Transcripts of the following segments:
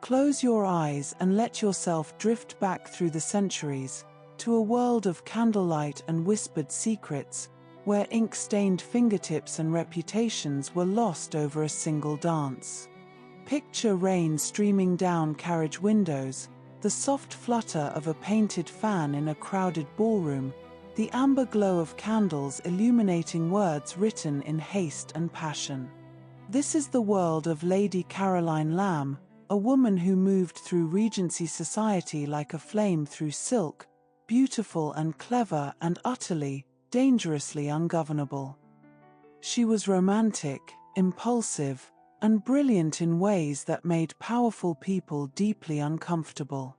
Close your eyes and let yourself drift back through the centuries, to a world of candlelight and whispered secrets, where ink-stained fingertips and reputations were lost over a single dance. Picture rain streaming down carriage windows, the soft flutter of a painted fan in a crowded ballroom, the amber glow of candles illuminating words written in haste and passion. This is the world of Lady Caroline Lamb, a woman who moved through Regency society like a flame through silk, beautiful and clever and utterly, dangerously ungovernable. She was romantic, impulsive, and brilliant in ways that made powerful people deeply uncomfortable.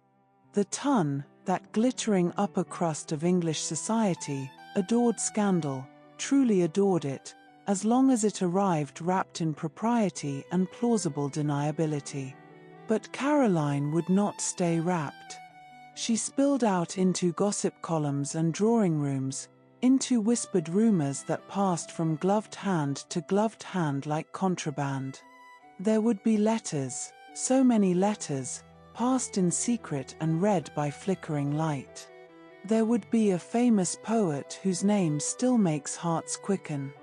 The Ton, that glittering upper crust of English society, adored scandal, truly adored it, as long as it arrived wrapped in propriety and plausible deniability. But Caroline would not stay wrapped. She spilled out into gossip columns and drawing rooms, into whispered rumors that passed from gloved hand to gloved hand like contraband. There would be letters, so many letters, passed in secret and read by flickering light. There would be a famous poet whose name still makes hearts quicken.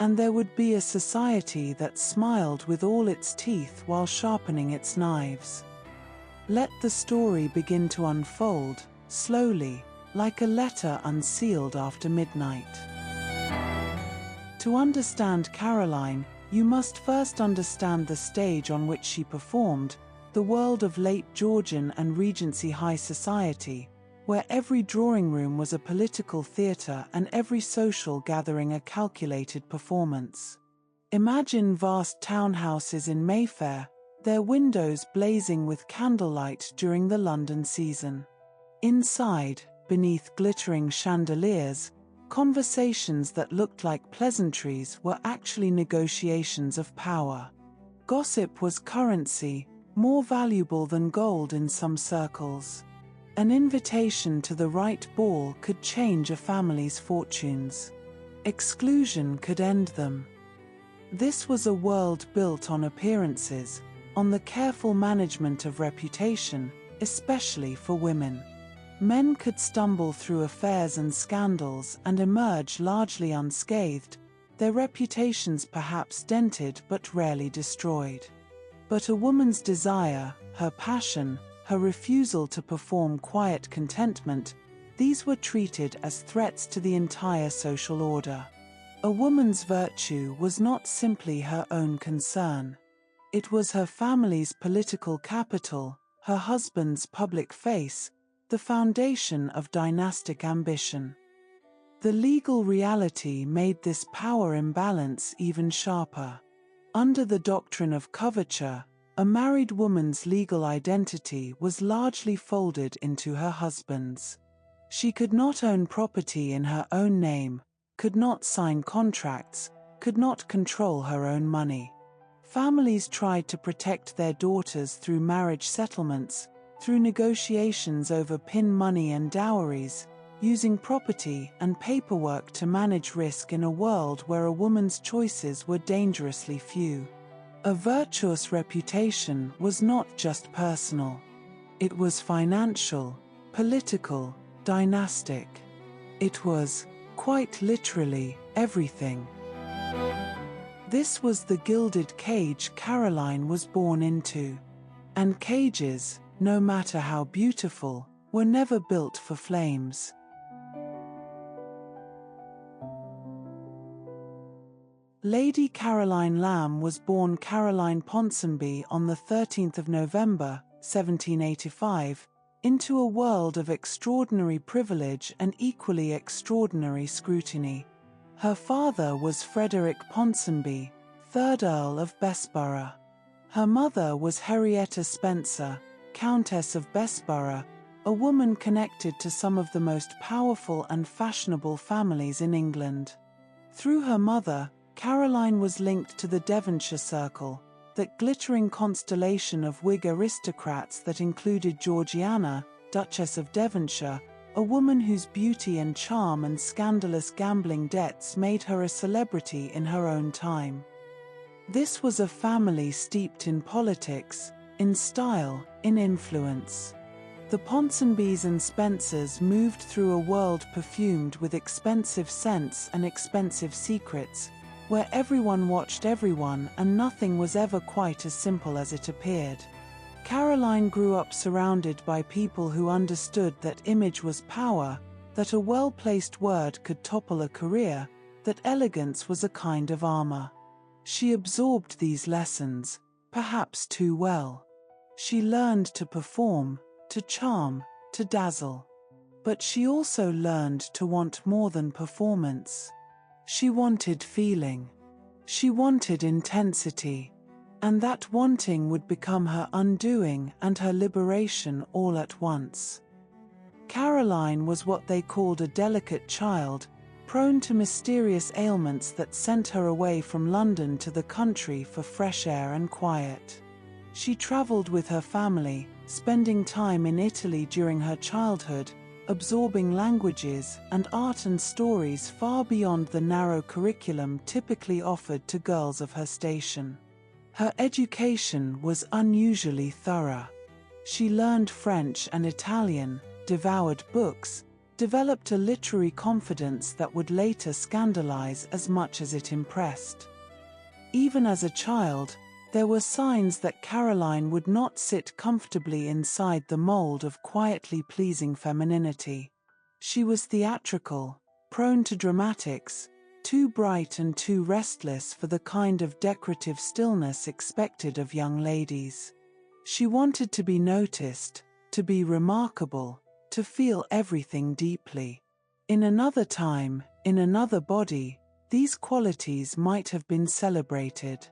And there would be a society that smiled with all its teeth while sharpening its knives. Let the story begin to unfold, slowly, like a letter unsealed after midnight. To understand Caroline, you must first understand the stage on which she performed, the world of late Georgian and Regency high society, where every drawing room was a political theatre and every social gathering a calculated performance. Imagine vast townhouses in Mayfair, their windows blazing with candlelight during the London season. Inside, beneath glittering chandeliers, conversations that looked like pleasantries were actually negotiations of power. Gossip was currency, more valuable than gold in some circles. An invitation to the right ball could change a family's fortunes. Exclusion could end them. This was a world built on appearances, on the careful management of reputation, especially for women. Men could stumble through affairs and scandals and emerge largely unscathed, their reputations perhaps dented but rarely destroyed. But a woman's desire, her passion, her refusal to perform quiet contentment, these were treated as threats to the entire social order. A woman's virtue was not simply her own concern. It was her family's political capital, her husband's public face, the foundation of dynastic ambition. The legal reality made this power imbalance even sharper. Under the doctrine of coverture, a married woman's legal identity was largely folded into her husband's. She could not own property in her own name, could not sign contracts, could not control her own money. Families tried to protect their daughters through marriage settlements, through negotiations over pin money and dowries, using property and paperwork to manage risk in a world where a woman's choices were dangerously few. A virtuous reputation was not just personal. It was financial, political, dynastic. It was, quite literally, everything. This was the gilded cage Caroline was born into. And cages, no matter how beautiful, were never built for flames. Lady Caroline Lamb was born Caroline Ponsonby on the 13th of November, 1785, into a world of extraordinary privilege and equally extraordinary scrutiny. Her father was Frederick Ponsonby, 3rd Earl of Bessborough. Her mother was Henrietta Spencer, Countess of Bessborough, a woman connected to some of the most powerful and fashionable families in England. Through her mother, Caroline was linked to the Devonshire Circle, that glittering constellation of Whig aristocrats that included Georgiana, Duchess of Devonshire, a woman whose beauty and charm and scandalous gambling debts made her a celebrity in her own time. This was a family steeped in politics, in style, in influence. The Ponsonbys and Spencers moved through a world perfumed with expensive scents and expensive secrets, where everyone watched everyone and nothing was ever quite as simple as it appeared. Caroline grew up surrounded by people who understood that image was power, that a well-placed word could topple a career, that elegance was a kind of armor. She absorbed these lessons, perhaps too well. She learned to perform, to charm, to dazzle. But she also learned to want more than performance. She wanted feeling. She wanted intensity. And that wanting would become her undoing and her liberation all at once. Caroline was what they called a delicate child, prone to mysterious ailments that sent her away from London to the country for fresh air and quiet. She traveled with her family, spending time in Italy during her childhood, absorbing languages and art and stories far beyond the narrow curriculum typically offered to girls of her station. Her education was unusually thorough. She learned French and Italian, devoured books, developed a literary confidence that would later scandalize as much as it impressed. Even as a child, there were signs that Caroline would not sit comfortably inside the mold of quietly pleasing femininity. She was theatrical, prone to dramatics, too bright and too restless for the kind of decorative stillness expected of young ladies. She wanted to be noticed, to be remarkable, to feel everything deeply. In another time, in another body, these qualities might have been celebrated.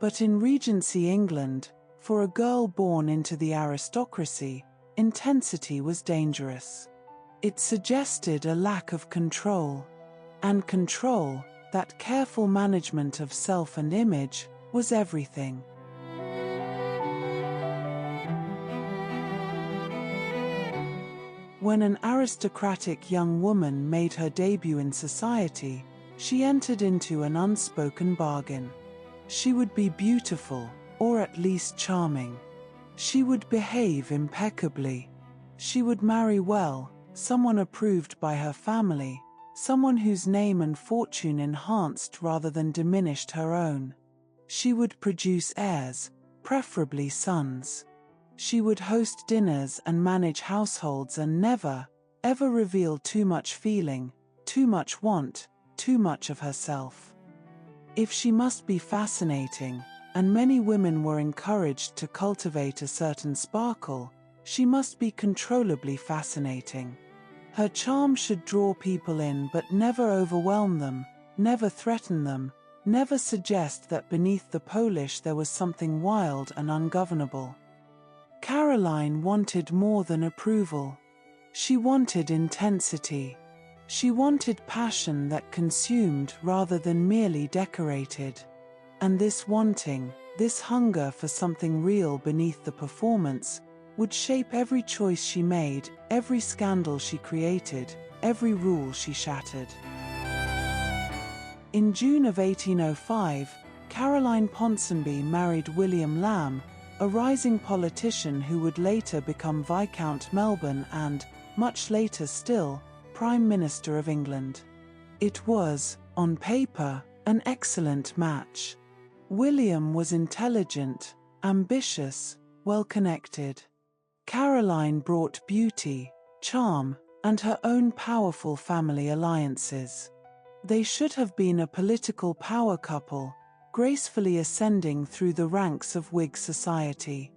But in Regency England, for a girl born into the aristocracy, intensity was dangerous. It suggested a lack of control. And control, that careful management of self and image, was everything. When an aristocratic young woman made her debut in society, she entered into an unspoken bargain. She would be beautiful, or at least charming. She would behave impeccably. She would marry well, someone approved by her family, someone whose name and fortune enhanced rather than diminished her own. She would produce heirs, preferably sons. She would host dinners and manage households and never, ever reveal too much feeling, too much want, too much of herself. If she must be fascinating, and many women were encouraged to cultivate a certain sparkle, she must be controllably fascinating. Her charm should draw people in but never overwhelm them, never threaten them, never suggest that beneath the polish there was something wild and ungovernable. Caroline wanted more than approval. She wanted intensity. She wanted passion that consumed rather than merely decorated. And this wanting, this hunger for something real beneath the performance, would shape every choice she made, every scandal she created, every rule she shattered. In June of 1805, Caroline Ponsonby married William Lamb, a rising politician who would later become Viscount Melbourne and, much later still, Prime Minister of England. It was, on paper, an excellent match. William was intelligent, ambitious, well-connected. Caroline brought beauty, charm, and her own powerful family alliances. They should have been a political power couple, gracefully ascending through the ranks of Whig society.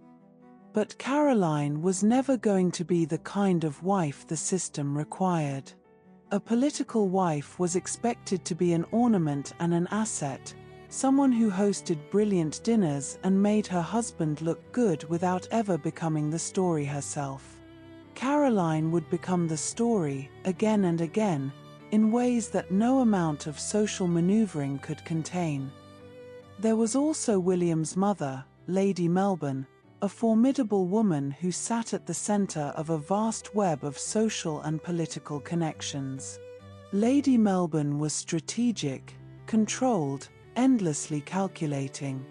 But Caroline was never going to be the kind of wife the system required. A political wife was expected to be an ornament and an asset, someone who hosted brilliant dinners and made her husband look good without ever becoming the story herself. Caroline would become the story, again and again, in ways that no amount of social maneuvering could contain. There was also William's mother, Lady Melbourne, a formidable woman who sat at the center of a vast web of social and political connections. Lady Melbourne was strategic, controlled, endlessly calculating.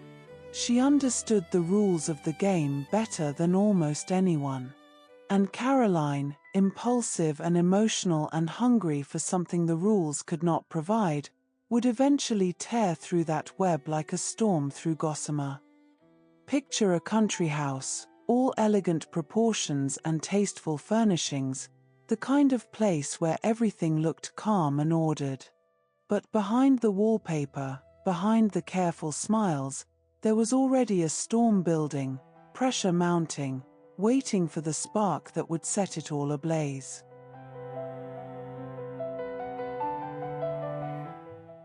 She understood the rules of the game better than almost anyone. And Caroline, impulsive and emotional and hungry for something the rules could not provide, would eventually tear through that web like a storm through gossamer. Picture a country house, all elegant proportions and tasteful furnishings, the kind of place where everything looked calm and ordered. But behind the wallpaper, behind the careful smiles, there was already a storm building, pressure mounting, waiting for the spark that would set it all ablaze.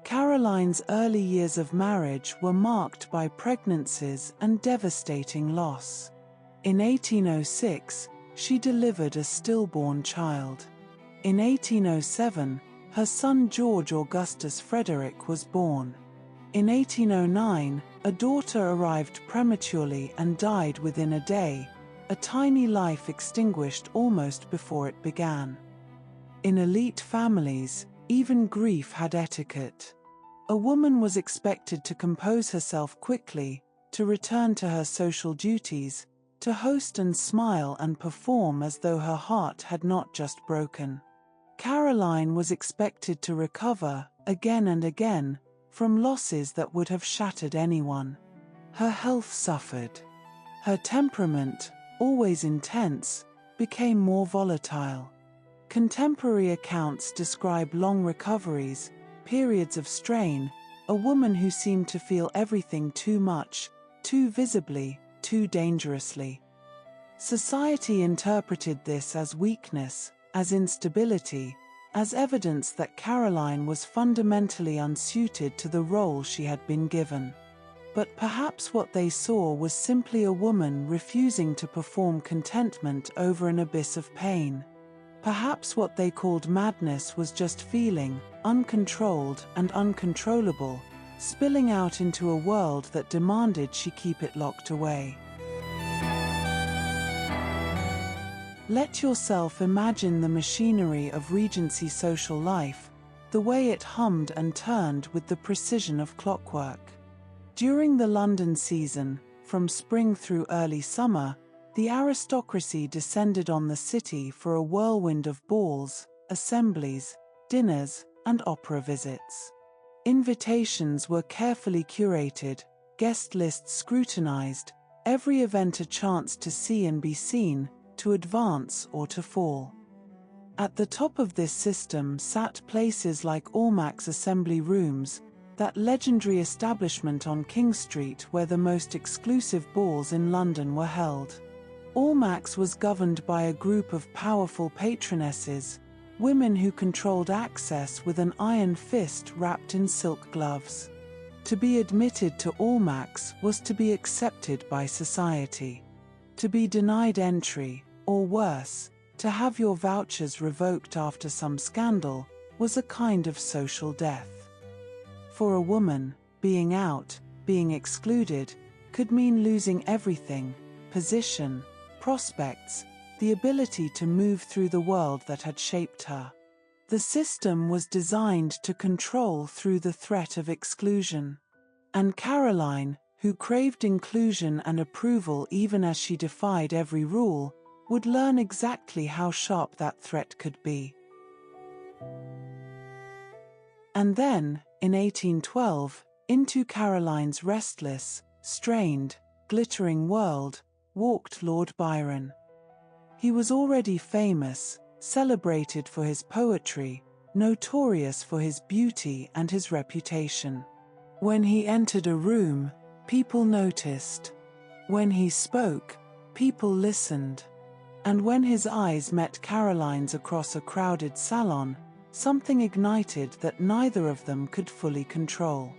Caroline's early years of marriage were marked by pregnancies and devastating loss. In 1806, she delivered a stillborn child. In 1807, her son George Augustus Frederick was born. In 1809, a daughter arrived prematurely and died within a day, a tiny life extinguished almost before it began. In elite families, even grief had etiquette. A woman was expected to compose herself quickly, to return to her social duties, to host and smile and perform as though her heart had not just broken. Caroline was expected to recover, again and again, from losses that would have shattered anyone. Her health suffered. Her temperament, always intense, became more volatile. Contemporary accounts describe long recoveries, periods of strain, a woman who seemed to feel everything too much, too visibly, too dangerously. Society interpreted this as weakness, as instability, as evidence that Caroline was fundamentally unsuited to the role she had been given. But perhaps what they saw was simply a woman refusing to perform contentment over an abyss of pain. Perhaps what they called madness was just feeling, uncontrolled and uncontrollable, spilling out into a world that demanded she keep it locked away. Let yourself imagine the machinery of Regency social life, the way it hummed and turned with the precision of clockwork. During the London season, from spring through early summer, the aristocracy descended on the city for a whirlwind of balls, assemblies, dinners, and opera visits. Invitations were carefully curated, guest lists scrutinized, every event a chance to see and be seen, to advance or to fall. At the top of this system sat places like Almack's Assembly Rooms, that legendary establishment on King Street where the most exclusive balls in London were held. Almack's was governed by a group of powerful patronesses, women who controlled access with an iron fist wrapped in silk gloves. To be admitted to Almack's was to be accepted by society. To be denied entry, or worse, to have your vouchers revoked after some scandal, was a kind of social death. For a woman, being out, being excluded, could mean losing everything: position, prospects, the ability to move through the world that had shaped her. The system was designed to control through the threat of exclusion. And Caroline, who craved inclusion and approval even as she defied every rule, would learn exactly how sharp that threat could be. And then, in 1812, into Caroline's restless, strained, glittering world, walked Lord Byron. He was already famous, celebrated for his poetry, notorious for his beauty and his reputation. When he entered a room, people noticed. When he spoke, people listened. And when his eyes met Caroline's across a crowded salon, something ignited that neither of them could fully control.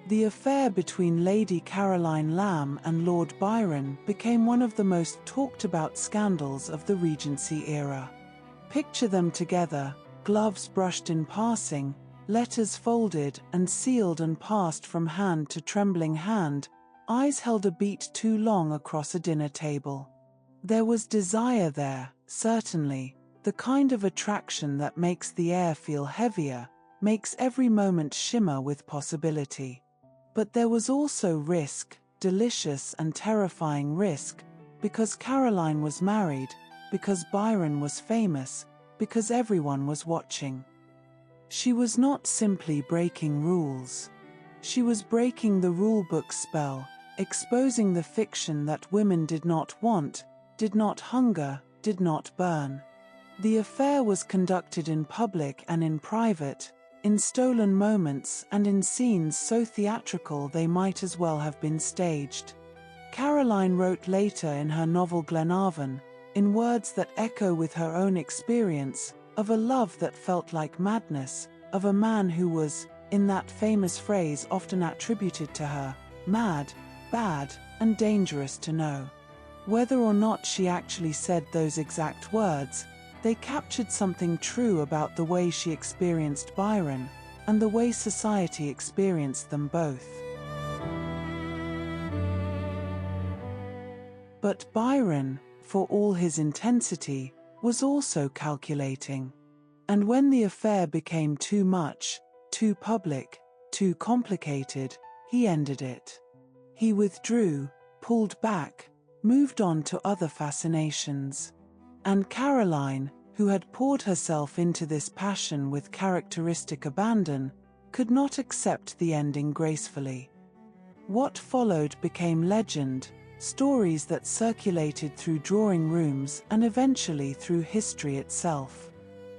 The affair between Lady Caroline Lamb and Lord Byron became one of the most talked-about scandals of the Regency era. Picture them together, gloves brushed in passing, letters folded and sealed and passed from hand to trembling hand, eyes held a beat too long across a dinner table. There was desire there, certainly, the kind of attraction that makes the air feel heavier, makes every moment shimmer with possibility. But there was also risk, delicious and terrifying risk, because Caroline was married, because Byron was famous, because everyone was watching. She was not simply breaking rules. She was breaking the rulebook spell, exposing the fiction that women did not want, did not hunger, did not burn. The affair was conducted in public and in private, in stolen moments and in scenes so theatrical they might as well have been staged. Caroline wrote later in her novel Glenarvon, in words that echo with her own experience, of a love that felt like madness, of a man who was, in that famous phrase often attributed to her, mad, bad, and dangerous to know. Whether or not she actually said those exact words, they captured something true about the way she experienced Byron, and the way society experienced them both. But Byron, for all his intensity, was also calculating. And when the affair became too much, too public, too complicated, he ended it. He withdrew, pulled back, moved on to other fascinations. And Caroline, who had poured herself into this passion with characteristic abandon, could not accept the ending gracefully. What followed became legend, stories that circulated through drawing rooms and eventually through history itself.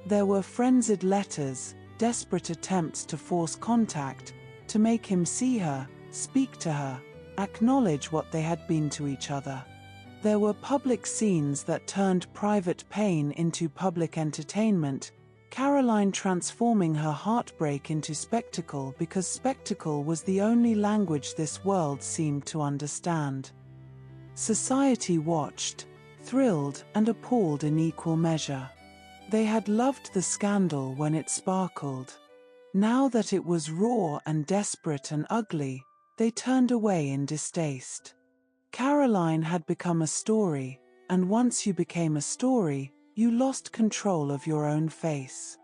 There were frenzied letters, desperate attempts to force contact, to make him see her, speak to her, acknowledge what they had been to each other. There were public scenes that turned private pain into public entertainment, Caroline transforming her heartbreak into spectacle because spectacle was the only language this world seemed to understand. Society watched, thrilled and appalled in equal measure. They had loved the scandal when it sparkled. Now that it was raw and desperate and ugly, they turned away in distaste. Caroline had become a story, and once you became a story, you lost control of your own face.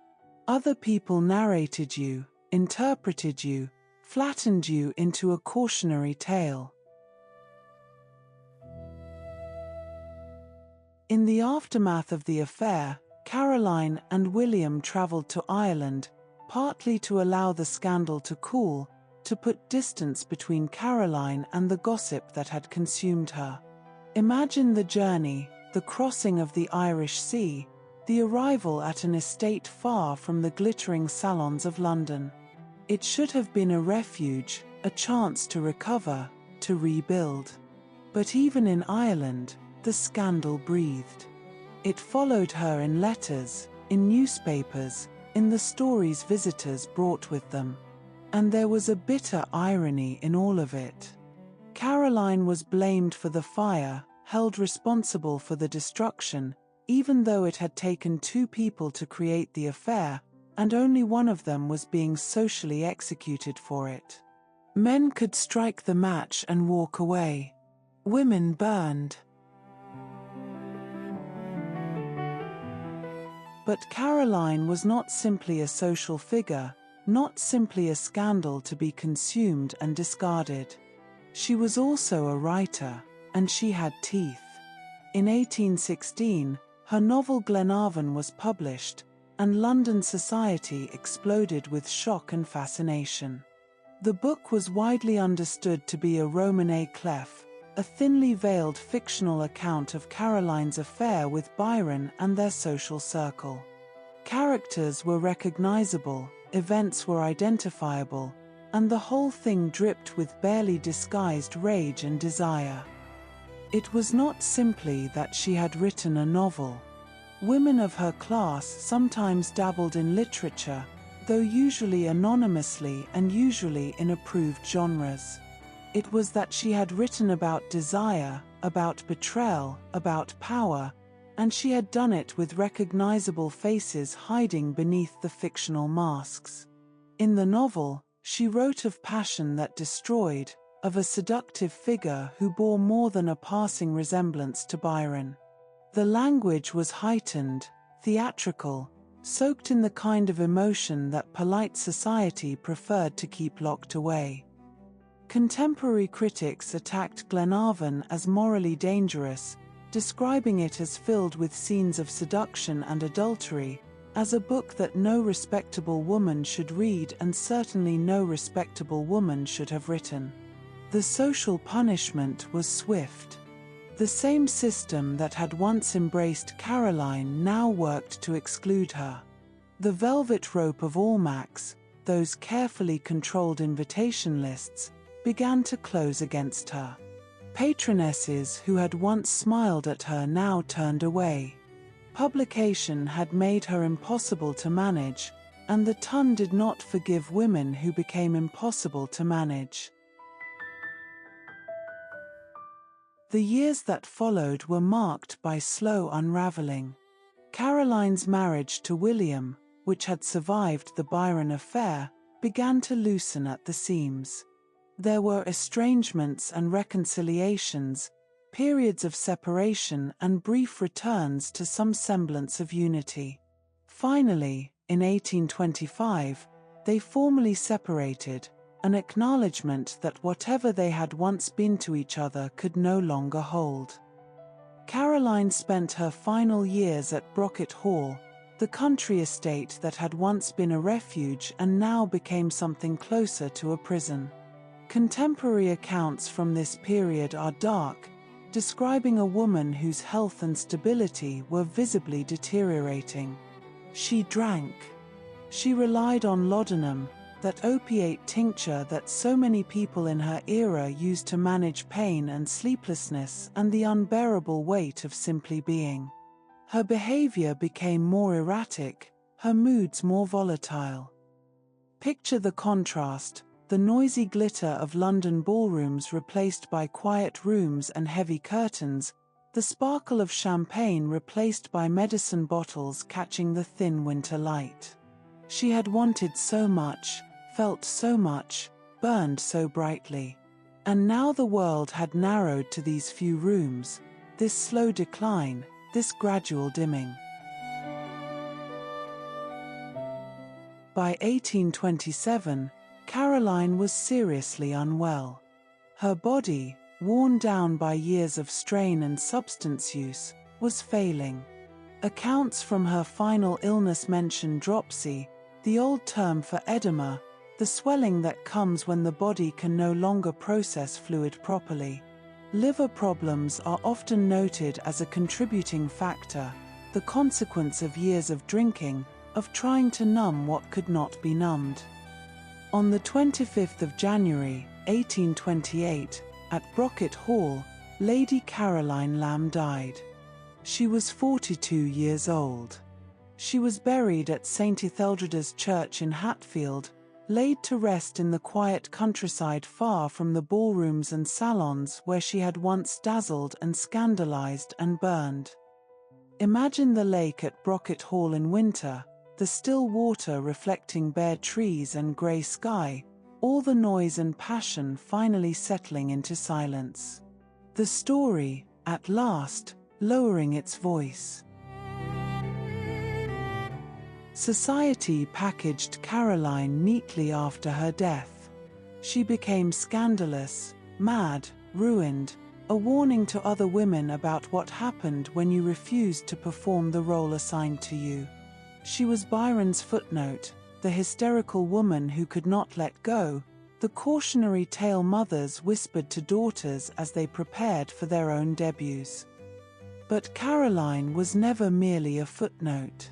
Other people narrated you, interpreted you, flattened you into a cautionary tale. In the aftermath of the affair, Caroline and William traveled to Ireland, partly to allow the scandal to cool, to put distance between Caroline and the gossip that had consumed her. Imagine the journey, the crossing of the Irish Sea, the arrival at an estate far from the glittering salons of London. It should have been a refuge, a chance to recover, to rebuild. But even in Ireland, the scandal breathed. It followed her in letters, in newspapers, in the stories visitors brought with them. And there was a bitter irony in all of it. Caroline was blamed for the fire, held responsible for the destruction, even though it had taken two people to create the affair, and only one of them was being socially executed for it. Men could strike the match and walk away. Women burned. But Caroline was not simply a social figure, not simply a scandal to be consumed and discarded. She was also a writer, and she had teeth. In 1816, her novel Glenarvon was published, and London society exploded with shock and fascination. The book was widely understood to be a roman clef, a thinly veiled fictional account of Caroline's affair with Byron and their social circle. Characters were recognizable, events were identifiable, and the whole thing dripped with barely disguised rage and desire. It was not simply that she had written a novel. Women of her class sometimes dabbled in literature, though usually anonymously and usually in approved genres. It was that she had written about desire, about betrayal, about power, and she had done it with recognizable faces hiding beneath the fictional masks. In the novel, she wrote of passion that destroyed, of a seductive figure who bore more than a passing resemblance to Byron. The language was heightened, theatrical, soaked in the kind of emotion that polite society preferred to keep locked away. Contemporary critics attacked Glenarvon as morally dangerous, describing it as filled with scenes of seduction and adultery, as a book that no respectable woman should read and certainly no respectable woman should have written. The social punishment was swift. The same system that had once embraced Caroline now worked to exclude her. The velvet rope of Almack's, those carefully controlled invitation lists, began to close against her. Patronesses who had once smiled at her now turned away. Publication had made her impossible to manage, and the Ton did not forgive women who became impossible to manage. The years that followed were marked by slow unraveling. Caroline's marriage to William, which had survived the Byron affair, began to loosen at the seams. There were estrangements and reconciliations, periods of separation and brief returns to some semblance of unity. Finally, in 1825, they formally separated, an acknowledgement that whatever they had once been to each other could no longer hold. Caroline spent her final years at Brocket Hall, the country estate that had once been a refuge and now became something closer to a prison. Contemporary accounts from this period are dark, describing a woman whose health and stability were visibly deteriorating. She drank. She relied on laudanum, that opiate tincture that so many people in her era used to manage pain and sleeplessness and the unbearable weight of simply being. Her behavior became more erratic, her moods more volatile. Picture the contrast. The noisy glitter of London ballrooms replaced by quiet rooms and heavy curtains, the sparkle of champagne replaced by medicine bottles catching the thin winter light. She had wanted so much, felt so much, burned so brightly. And now the world had narrowed to these few rooms, this slow decline, this gradual dimming. By 1827, Caroline was seriously unwell. Her body, worn down by years of strain and substance use, was failing. Accounts from her final illness mention dropsy, the old term for edema, the swelling that comes when the body can no longer process fluid properly. Liver problems are often noted as a contributing factor, the consequence of years of drinking, of trying to numb what could not be numbed. On the 25th of January, 1828, at Brocket Hall, Lady Caroline Lamb died. She was 42 years old. She was buried at St. Etheldrada's Church in Hatfield, laid to rest in the quiet countryside far from the ballrooms and salons where she had once dazzled and scandalized and burned. Imagine the lake at Brocket Hall in winter, the still water reflecting bare trees and grey sky, all the noise and passion finally settling into silence. The story, at last, lowering its voice. Society packaged Caroline neatly after her death. She became scandalous, mad, ruined, a warning to other women about what happened when you refused to perform the role assigned to you. She was Byron's footnote, the hysterical woman who could not let go, the cautionary tale mothers whispered to daughters as they prepared for their own debuts. But Caroline was never merely a footnote.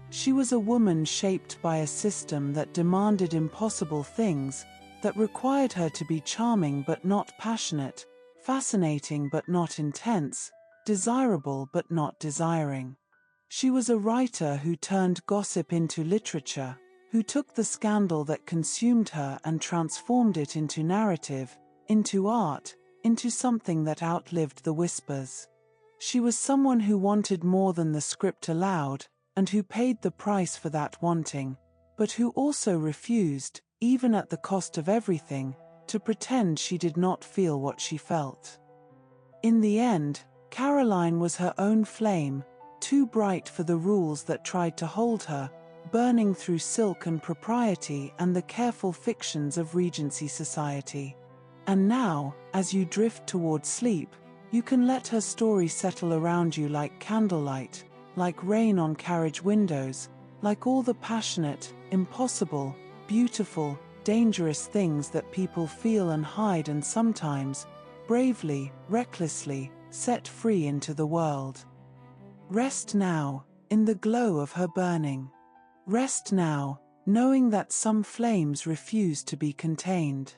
She was a woman shaped by a system that demanded impossible things, that required her to be charming but not passionate, fascinating but not intense, desirable but not desiring. She was a writer who turned gossip into literature, who took the scandal that consumed her and transformed it into narrative, into art, into something that outlived the whispers. She was someone who wanted more than the script allowed, and who paid the price for that wanting, but who also refused, even at the cost of everything, to pretend she did not feel what she felt. In the end, Caroline was her own flame, too bright for the rules that tried to hold her, burning through silk and propriety and the careful fictions of Regency society. And now, as you drift toward sleep, you can let her story settle around you like candlelight, like rain on carriage windows, like all the passionate, impossible, beautiful, dangerous things that people feel and hide and sometimes, bravely, recklessly, set free into the world. Rest now, in the glow of her burning. Rest now, knowing that some flames refuse to be contained.